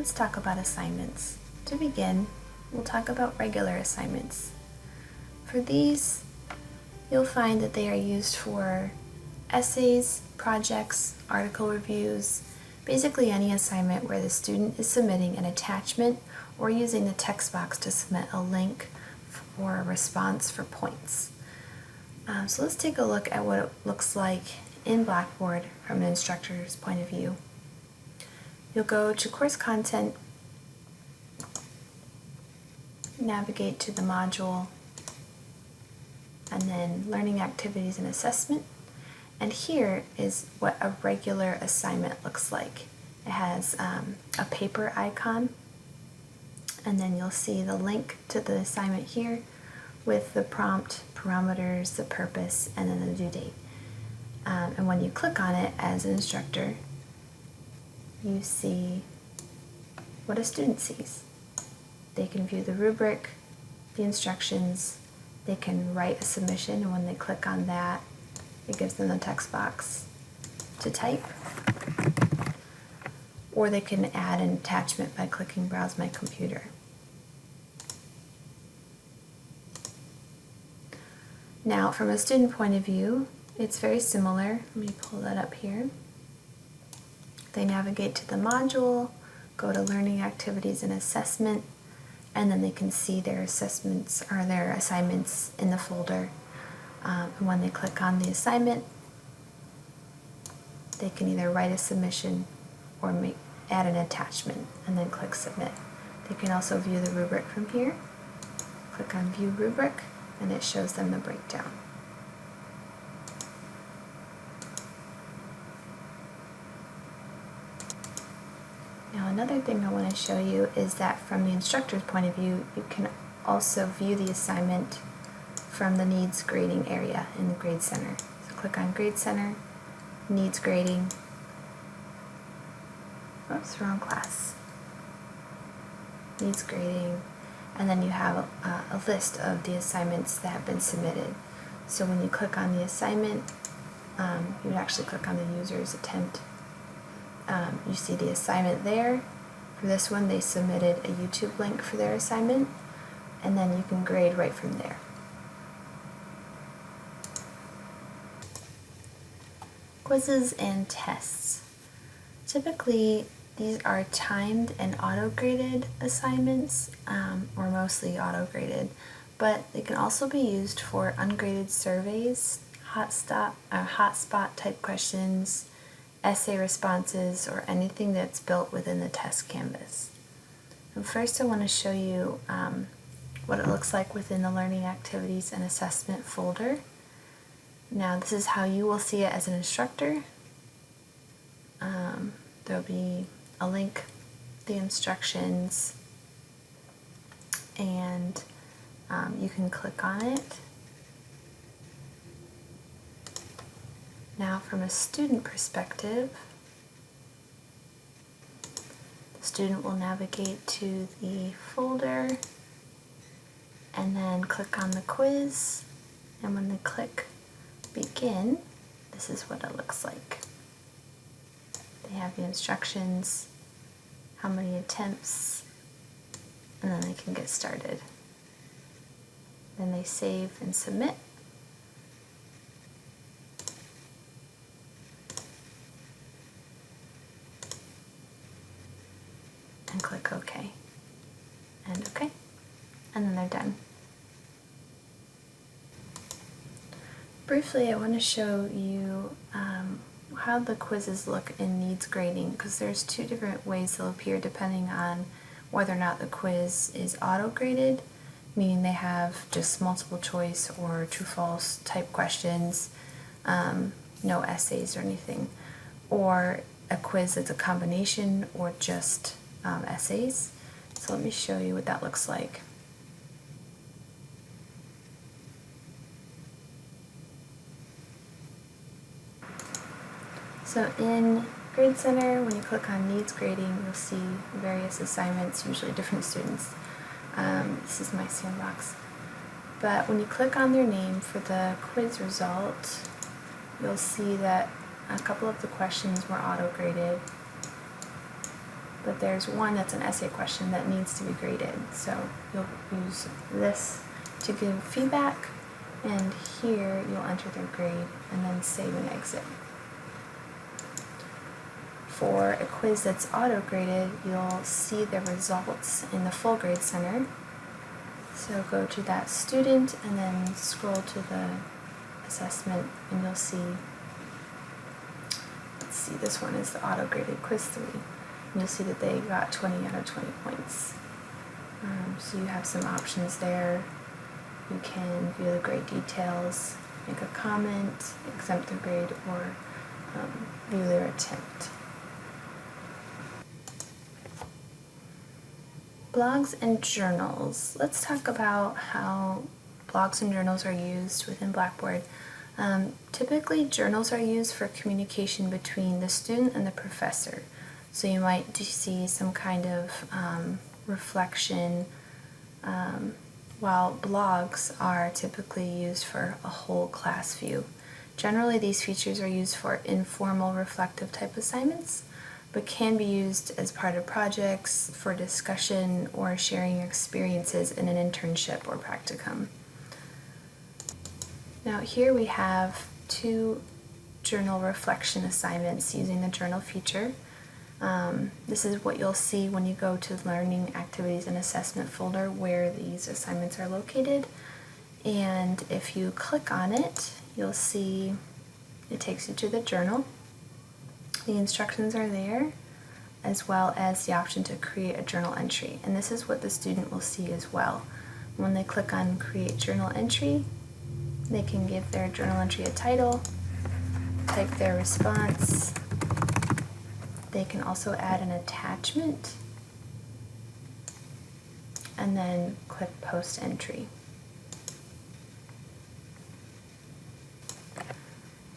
let's talk about assignments. To begin, we'll talk about regular assignments. For these, you'll find that they are used for essays, projects, article reviews, basically any assignment where the student is submitting an attachment or using the text box to submit a link or a response for points. So let's take a look at what it looks like in Blackboard from an instructor's point of view. You'll go to Course Content, navigate to the module, and then Learning Activities and Assessment. And here is what a regular assignment looks like. It has a paper icon, and then you'll see the link to the assignment here with the prompt, parameters, the purpose, and then the due date. And when you click on it as an instructor, you see what a student sees. They can view the rubric, the instructions, they can write a submission, and when they click on that, it gives them the text box to type. Or they can add an attachment by clicking Browse My Computer. Now, from a student point of view, it's very similar. Let me pull that up here. They navigate to the module, go to Learning Activities and Assessment, and then they can see their assessments or their assignments in the folder. And when they click on the assignment, they can either write a submission or add an attachment and then click Submit. They can also view the rubric from here. Click on View Rubric, and it shows them the breakdown. Now, another thing I want to show you is that from the instructor's point of view, you can also view the assignment from the Needs Grading area in the Grade Center. So click on Grade Center, Needs Grading. Oops, wrong class. Needs Grading. And then you have a list of the assignments that have been submitted. So when you click on the assignment, you would actually click on the user's attempt. You see the assignment there. For this one, they submitted a YouTube link for their assignment, and then you can grade right from there. Quizzes and tests. Typically, these are timed and auto-graded assignments, or mostly auto-graded, but they can also be used for ungraded surveys, hotspot type questions, essay responses, or anything that's built within the test canvas. And first I want to show you what it looks like within the Learning Activities and Assessment folder. Now this is how you will see it as an instructor. There'll be a link, the instructions, and you can click on it. Now from a student perspective, the student will navigate to the folder and then click on the quiz, and when they click Begin, this is what it looks like. They have the instructions, how many attempts, and then they can get started. Then they save and submit. And click OK. And OK. And then they're done. Briefly, I want to show you how the quizzes look in Needs Grading, because there's two different ways they'll appear depending on whether or not the quiz is auto-graded, meaning they have just multiple choice or true-false type questions, no essays or anything, or a quiz that's a combination or just essays. So let me show you what that looks like. So in Grade Center, when you click on Needs Grading, you'll see various assignments, usually different students. This is my sandbox. But when you click on their name for the quiz result, you'll see that a couple of the questions were auto-graded. but there's one that's an essay question that needs to be graded. So you'll use this to give feedback, and here you'll enter their grade and then save and exit. For a quiz that's auto-graded, you'll see the results in the full grade center. So go to that student and then scroll to the assessment, and you'll see, let's see, this one is the auto-graded quiz 3. And you'll see that they got 20 out of 20 points. So you have some options there. You can view the grade details, make a comment, exempt their grade, or view their attempt. Blogs and journals. Let's talk about how blogs and journals are used within Blackboard. Typically, journals are used for communication between the student and the professor. So you might see some kind of reflection, while blogs are typically used for a whole class view. Generally, these features are used for informal reflective type assignments, but can be used as part of projects, for discussion, or sharing experiences in an internship or practicum. Now here we have 2 journal reflection assignments using the journal feature. This is what you'll see when you go to the Learning Activities and Assessment folder where these assignments are located. And if you click on it, you'll see it takes you to the journal. The instructions are there, as well as the option to create a journal entry. And this is what the student will see as well. When they click on Create Journal Entry, they can give their journal entry a title, type their response. They can also add an attachment, and then click Post Entry.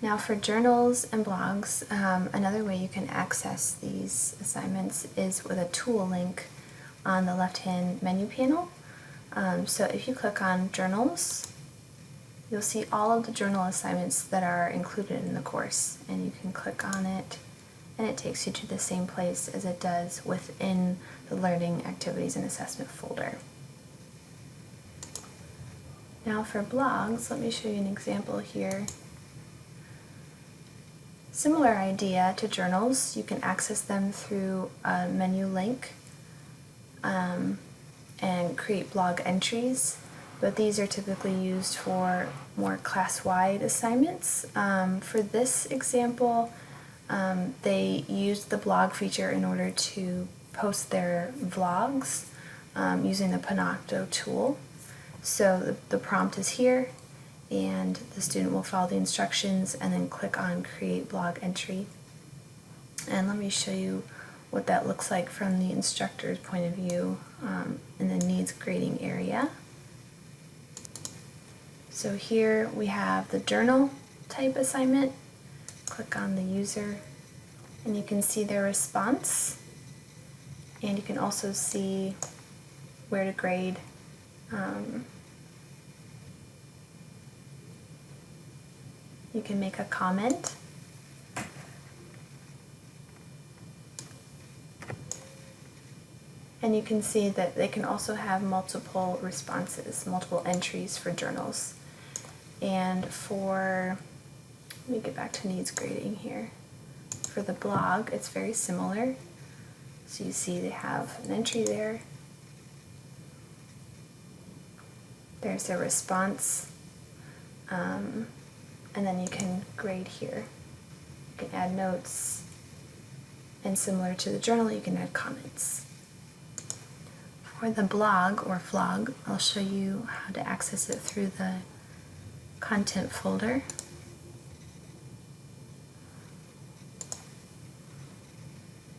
Now for journals and blogs, another way you can access these assignments is with a tool link on the left-hand menu panel. So if you click on Journals, you'll see all of the journal assignments that are included in the course, and you can click on it, and it takes you to the same place as it does within the Learning Activities and Assessment folder. Now for blogs, let me show you an example here. Similar idea to journals, you can access them through a menu link and create blog entries, but these are typically used for more class-wide assignments. For this example, they used the blog feature in order to post their vlogs using the Panocto tool. So the prompt is here, and the student will follow the instructions and then click on Create Blog Entry. And let me show you what that looks like from the instructor's point of view in the needs grading area. So here we have the journal type assignment. Click on the user, and you can see their response, and you can also see where to grade. You can make a comment. And you can see that they can also have multiple responses, multiple entries for journals. And for, let me get back to needs grading here. For the blog, it's very similar. So you see they have an entry there. There's their response. And then you can grade here. You can add notes, and similar to the journal, you can add comments. For the blog or vlog, I'll show you how to access it through the content folder.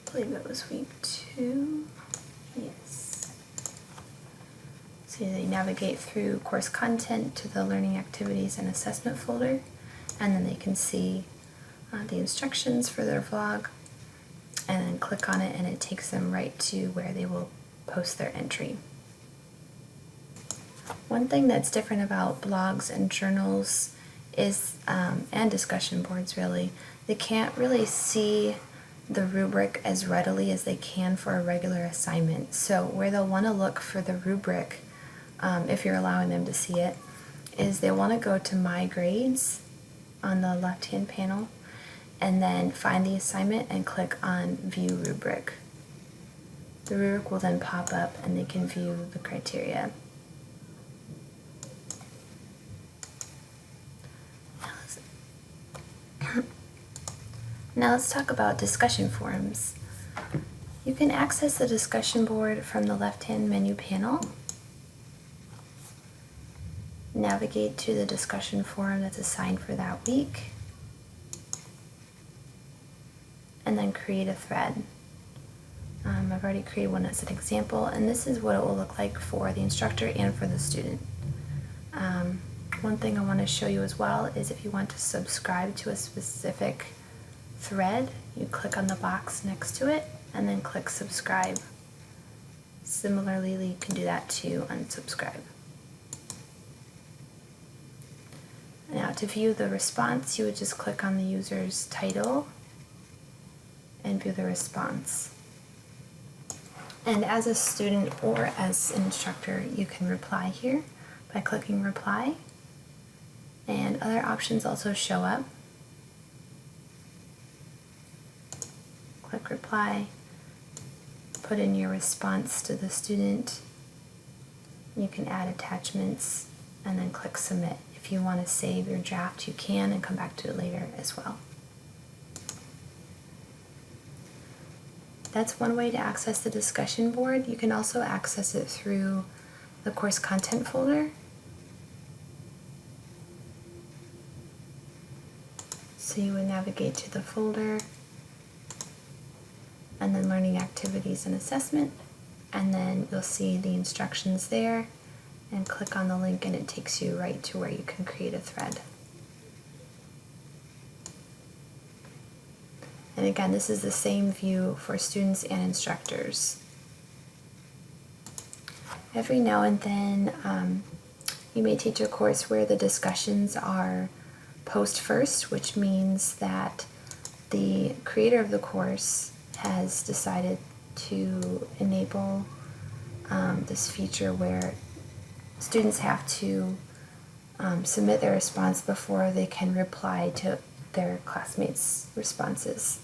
I believe it was week 2. Yes. So they navigate through course content to the Learning Activities and Assessment folder, and then they can see the instructions for their vlog, and then click on it, and it takes them right to where they will post their entry. One thing that's different about blogs and journals is, and discussion boards really, they can't really see the rubric as readily as they can for a regular assignment. So where they'll want to look for the rubric, if you're allowing them to see it, is they want to go to My Grades on the left-hand panel, and then find the assignment and click on View Rubric. The rubric will then pop up and they can view the criteria. Now let's talk about discussion forums. You can access the discussion board from the left-hand menu panel. Navigate to the discussion forum that's assigned for that week, and then create a thread. I've already created one as an example, and this is what it will look like for the instructor and for the student. One thing I want to show you as well is if you want to subscribe to a specific thread, you click on the box next to it and then click subscribe. Similarly, you can do that to unsubscribe. Now to view the response, you would just click on the user's title and view the response. And as a student or as an instructor, you can reply here by clicking reply, and other options also show up. Click reply, put in your response to the student. You can add attachments and then click submit. If you want to save your draft, you can and come back to it later as well. That's one way to access the discussion board. You can also access it through the course content folder. So you would navigate to the folder and then learning activities and assessment, and then you'll see the instructions there, and click on the link and it takes you right to where you can create a thread. And again, this is the same view for students and instructors. Every now and then you may teach a course where the discussions are post first, which means that the creator of the course has decided to enable this feature where students have to submit their response before they can reply to their classmates' responses.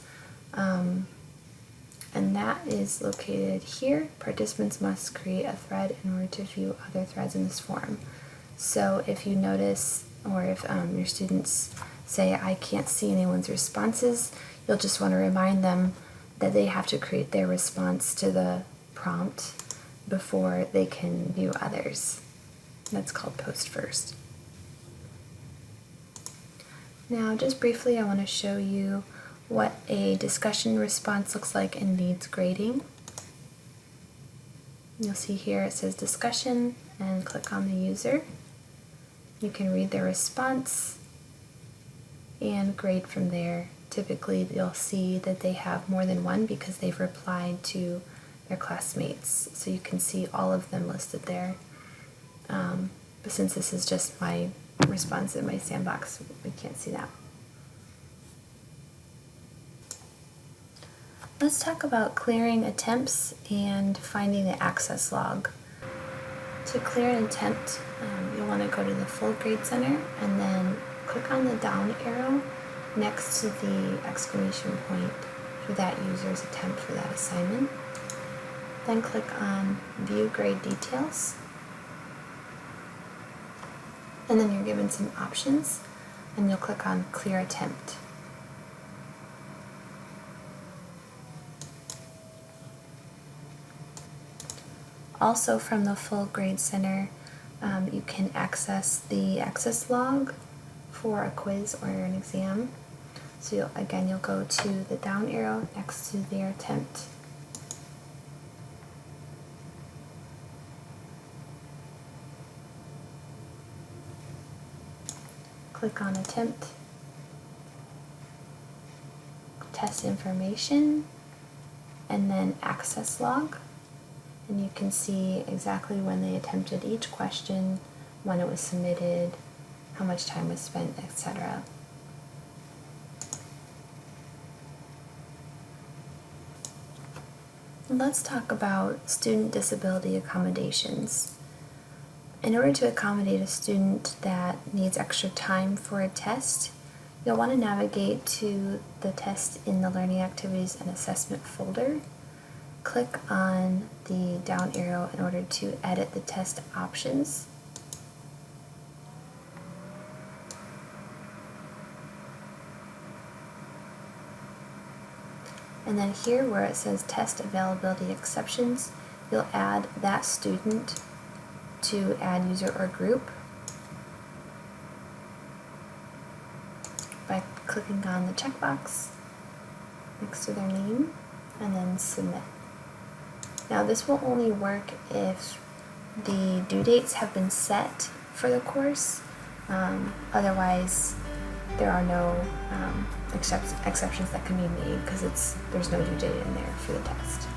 And that is located here. Participants must create a thread in order to view other threads in this forum. So if you notice, or if your students say, I can't see anyone's responses, you'll just want to remind them that they have to create their response to the prompt before they can view others. That's called post first. Now, just briefly, I want to show you what a discussion response looks like in needs grading. You'll see here it says discussion, and click on the user. You can read their response and grade from there. Typically, you'll see that they have more than one because they've replied to their classmates. So you can see all of them listed there. But since this is just my response in my sandbox, we can't see that. Let's talk about clearing attempts and finding the access log. To clear an attempt, you'll want to go to the full grade center and then click on the down arrow next to the exclamation point for that user's attempt for that assignment. Then click on View Grade Details. And then you're given some options, and you'll click on Clear Attempt. Also from the full grade center, you can access the access log for a quiz or an exam. So you'll go to the down arrow next to their attempt. Click on attempt, test information, and then access log. And you can see exactly when they attempted each question, when it was submitted, how much time was spent, etc. Let's talk about student disability accommodations. In order to accommodate a student that needs extra time for a test, you'll want to navigate to the test in the Learning Activities and Assessment folder. Click on the down arrow in order to edit the test options. And then here where it says Test Availability Exceptions, you'll add that student to add user or group by clicking on the checkbox next to their name and then submit. Now this will only work if the due dates have been set for the course. Otherwise, there are no exceptions that can be made because there's no due date in there for the test.